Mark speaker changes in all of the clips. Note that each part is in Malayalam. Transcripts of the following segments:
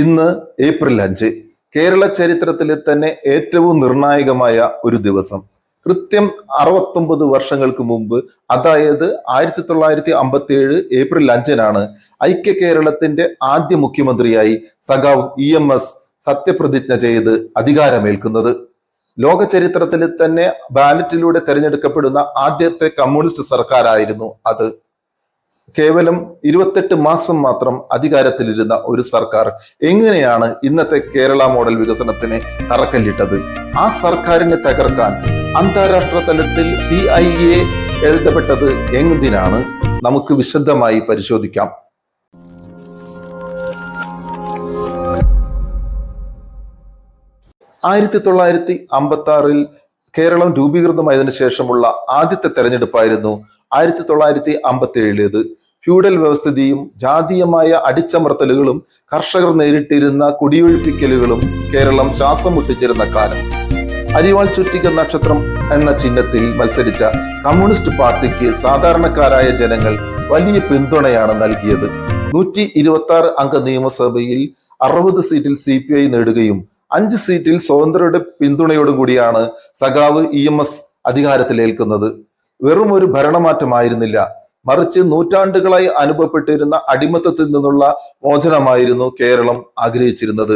Speaker 1: ഇന്ന് ഏപ്രിൽ 5, കേരള ചരിത്രത്തിലെ തന്നെ ഏറ്റവും നിർണായകമായ ഒരു ദിവസം. കൃത്യം 69 വർഷങ്ങൾക്ക് മുമ്പ്, അതായത് 1957 ഏപ്രിൽ 5-നാണ് ഐക്യ കേരളത്തിന്റെ ആദ്യ മുഖ്യമന്ത്രിയായി സഖാവ് EMS സത്യപ്രതിജ്ഞ ചെയ്ത് അധികാരമേൽക്കുന്നത്. ലോക ചരിത്രത്തിൽ തന്നെ ബാലറ്റിലൂടെ തെരഞ്ഞെടുക്കപ്പെടുന്ന ആദ്യത്തെ കമ്മ്യൂണിസ്റ്റ് സർക്കാരായിരുന്നു അത്. കേവലം 28 മാസം മാത്രം അധികാരത്തിലിരുന്ന ഒരു സർക്കാർ എങ്ങനെയാണ് ഇന്നത്തെ കേരള മോഡൽ വികസനത്തിന് തറക്കല്ലിട്ടത്? ആ സർക്കാരിനെ തകർക്കാൻ അന്താരാഷ്ട്ര തലത്തിൽ CIA എഴുതപ്പെട്ടത് എന്തിനാണ്? നമുക്ക് വിശദമായി പരിശോധിക്കാം. ആയിരത്തി 1956 കേരളം രൂപീകൃതമായതിനു ശേഷമുള്ള ആദ്യത്തെ തെരഞ്ഞെടുപ്പായിരുന്നു 1957. ഫ്യൂഡൽ വ്യവസ്ഥിതിയും ജാതീയമായ അടിച്ചമർത്തലുകളും കർഷകർ നേരിട്ടിരുന്ന കുടിയൊഴിപ്പിക്കലുകളും കേരളം ശ്വാസം മുട്ടിച്ചിരുന്ന കാലം. അരിവാൾ ചുറ്റിക നക്ഷത്രം എന്ന ചിഹ്നത്തിൽ മത്സരിച്ച കമ്മ്യൂണിസ്റ്റ് പാർട്ടിക്ക് സാധാരണക്കാരായ ജനങ്ങൾ വലിയ പിന്തുണയാണ് നൽകിയത്. 126 അംഗ നിയമസഭയിൽ 60 സീറ്റിൽ CPI നേടുകയും 5 സീറ്റിൽ സ്വതന്ത്രരുടെ പിന്തുണയോടും കൂടിയാണ് സഖാവ് EMS അധികാരത്തിലേൽക്കുന്നത്. വെറും ഒരു ഭരണമാറ്റമായിരുന്നില്ല, മറിച്ച് നൂറ്റാണ്ടുകളായി അനുഭവപ്പെട്ടിരുന്ന അടിമത്തത്തിൽ നിന്നുള്ള മോചനമായിരുന്നു കേരളം ആഗ്രഹിച്ചിരുന്നത്.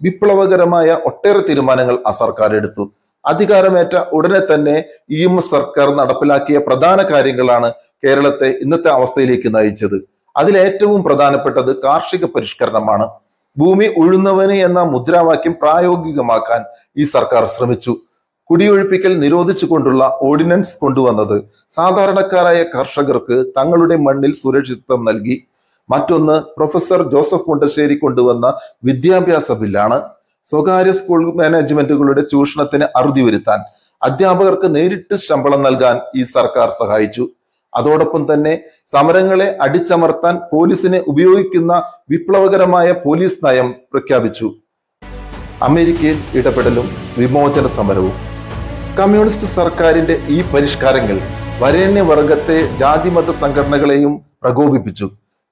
Speaker 1: വിപ്ലവകരമായ ഒട്ടേറെ തീരുമാനങ്ങൾ ആ സർക്കാർ എടുത്തു. അധികാരമേറ്റ ഉടനെ തന്നെ EMS സർക്കാർ നടപ്പിലാക്കിയ പ്രധാന കാര്യങ്ങളാണ് കേരളത്തെ ഇന്നത്തെ അവസ്ഥയിലേക്ക് നയിച്ചത്. അതിലേറ്റവും പ്രധാനപ്പെട്ടത് കാർഷിക പരിഷ്കരണമാണ്. ഭൂമി ഉഴുന്നവന് എന്ന മുദ്രാവാക്യം പ്രായോഗികമാക്കാൻ ഈ സർക്കാർ ശ്രമിച്ചു. കുടിയൊഴിപ്പിക്കൽ നിരോധിച്ചുകൊണ്ടുള്ള ഓർഡിനൻസ് കൊണ്ടുവന്നത് സാധാരണക്കാരായ കർഷകർക്ക് തങ്ങളുടെ മണ്ണിൽ സുരക്ഷിതത്വം നൽകി. മറ്റൊന്ന് പ്രൊഫസർ ജോസഫ് മുണ്ടശ്ശേരി കൊണ്ടുവന്ന വിദ്യാഭ്യാസ ബില്ലാണ്. സ്വകാര്യ സ്കൂൾ മാനേജ്മെന്റുകളുടെ ചൂഷണത്തിന് അറുതി വരുത്താൻ അധ്യാപകർക്ക് നേരിട്ട് ശമ്പളം നൽകാൻ ഈ സർക്കാർ സഹായിച്ചു. അതോടൊപ്പം തന്നെ സമരങ്ങളെ അടിച്ചമർത്താൻ പോലീസിനെ ഉപയോഗിക്കുന്ന വിപ്ലവകരമായ പോലീസ് നയം പ്രഖ്യാപിച്ചു. അമേരിക്കയിൽ ഇടപെടലും വിമോചന സമരവും. കമ്മ്യൂണിസ്റ്റ് സർക്കാരിന്റെ ഈ പരിഷ്കാരങ്ങൾ വരേണ്യവർഗത്തെ ജാതിമത സംഘടനകളെയും പ്രകോപിപ്പിച്ചു.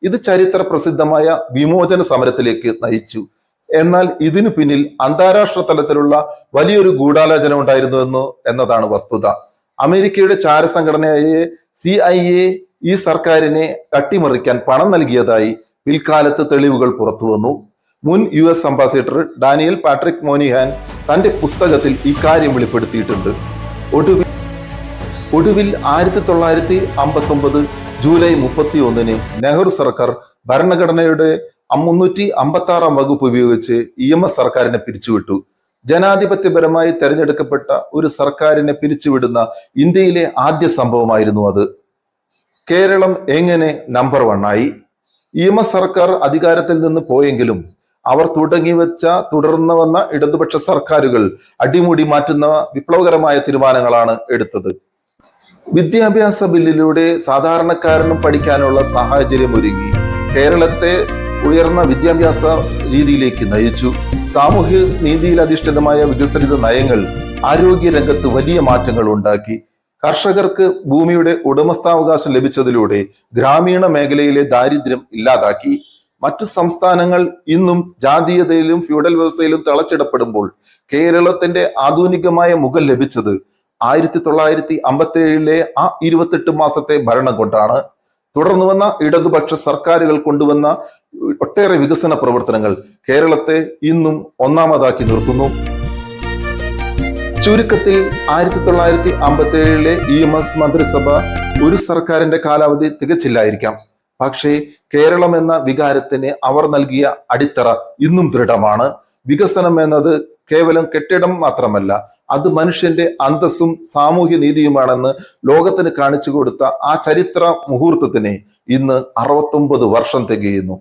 Speaker 1: ഇത് ചരിത്ര പ്രസിദ്ധമായ വിമോചന സമരത്തിലേക്ക് നയിച്ചു. എന്നാൽ ഇതിനു പിന്നിൽ അന്താരാഷ്ട്ര തലത്തിലുള്ള വലിയൊരു ഗൂഢാലോചന ഉണ്ടായിരുന്നു എന്നതാണ് വസ്തുത. അമേരിക്കയുടെ ചാരസംഘടനയായ CIA ഈ സർക്കാരിനെ തട്ടിമറിക്കാൻ പണം നൽകിയതായി പിൽക്കാലത്ത് തെളിവുകൾ പുറത്തു വന്നു. മുൻ US അംബാസിഡർ ഡാനിയൽ പാട്രിക് മോനിഹാൻ തന്റെ പുസ്തകത്തിൽ ഇക്കാര്യം വെളിപ്പെടുത്തിയിട്ടുണ്ട്. ഒടുവിൽ 1959 ജൂലൈ 31 നെഹ്റു സർക്കാർ ഭരണഘടനയുടെ 356 വകുപ്പ് ഉപയോഗിച്ച് EMS സർക്കാരിനെ പിരിച്ചുവിട്ടു. ജനാധിപത്യപരമായി തെരഞ്ഞെടുക്കപ്പെട്ട ഒരു സർക്കാരിനെ പിരിച്ചുവിടുന്ന ഇന്ത്യയിലെ ആദ്യ സംഭവമായിരുന്നു അത്. കേരളം എങ്ങനെ നമ്പർ 1 ആയി? EMS സർക്കാർ അധികാരത്തിൽ നിന്ന് പോയെങ്കിലും അവർ തുടർന്നു വന്ന ഇടതുപക്ഷ സർക്കാരുകൾ അടിമുടി മാറ്റുന്ന വിപ്ലവകരമായ തീരുമാനങ്ങളാണ് എടുത്തത്. വിദ്യാഭ്യാസ ബില്ലിലൂടെ സാധാരണക്കാരനും പഠിക്കാനുള്ള സാഹചര്യം ഒരുങ്ങി. കേരളത്തെ ഉയർന്ന വിദ്യാഭ്യാസ രീതിയിലേക്ക് നയിച്ചു. സാമൂഹ്യ നീതിയിൽ അധിഷ്ഠിതമായ വികസിത നയങ്ങൾ ആരോഗ്യ രംഗത്ത് വലിയ മാറ്റങ്ങൾ ഉണ്ടാക്കി. കർഷകർക്ക് ഭൂമിയുടെ ഉടമസ്ഥാവകാശം ലഭിച്ചതിലൂടെ ഗ്രാമീണ മേഖലയിലെ ദാരിദ്ര്യം ഇല്ലാതാക്കി. മറ്റു സംസ്ഥാനങ്ങൾ ഇന്നും ജാതീയതയിലും ഫ്യൂഡൽ വ്യവസ്ഥയിലും തളച്ചിടപ്പെടുമ്പോൾ കേരളത്തിന്റെ ആധുനികമായ മുഖം ലഭിച്ചത് 1957 ആ 28 മാസത്തെ ഭരണം കൊണ്ടാണ്. തുടർന്നു വന്ന ഇടതുപക്ഷ സർക്കാരുകൾ കൊണ്ടുവന്ന ഒട്ടേറെ വികസന പ്രവർത്തനങ്ങൾ കേരളത്തെ ഇന്നും ഒന്നാമതാക്കി നിർത്തുന്നു. ചുരുക്കത്തിൽ 1957 EMS മന്ത്രിസഭ ഒരു സർക്കാരിന്റെ കാലാവധി തികച്ചില്ലായിരിക്കാം. പക്ഷേ കേരളം എന്ന വികാരത്തിന് അവർ നൽകിയ അടിത്തറ ഇന്നും ദൃഢമാണ്. വികസനം എന്നത് കേവലം കെട്ടിടം മാത്രമല്ല, അത് മനുഷ്യന്റെ അന്തസ്സും സാമൂഹ്യ നീതിയുമാണെന്ന് ലോകത്തിന് കാണിച്ചു കൊടുത്ത ആ ചരിത്ര മുഹൂർത്തത്തിന് ഇന്ന് 69 വർഷം തികയുന്നു.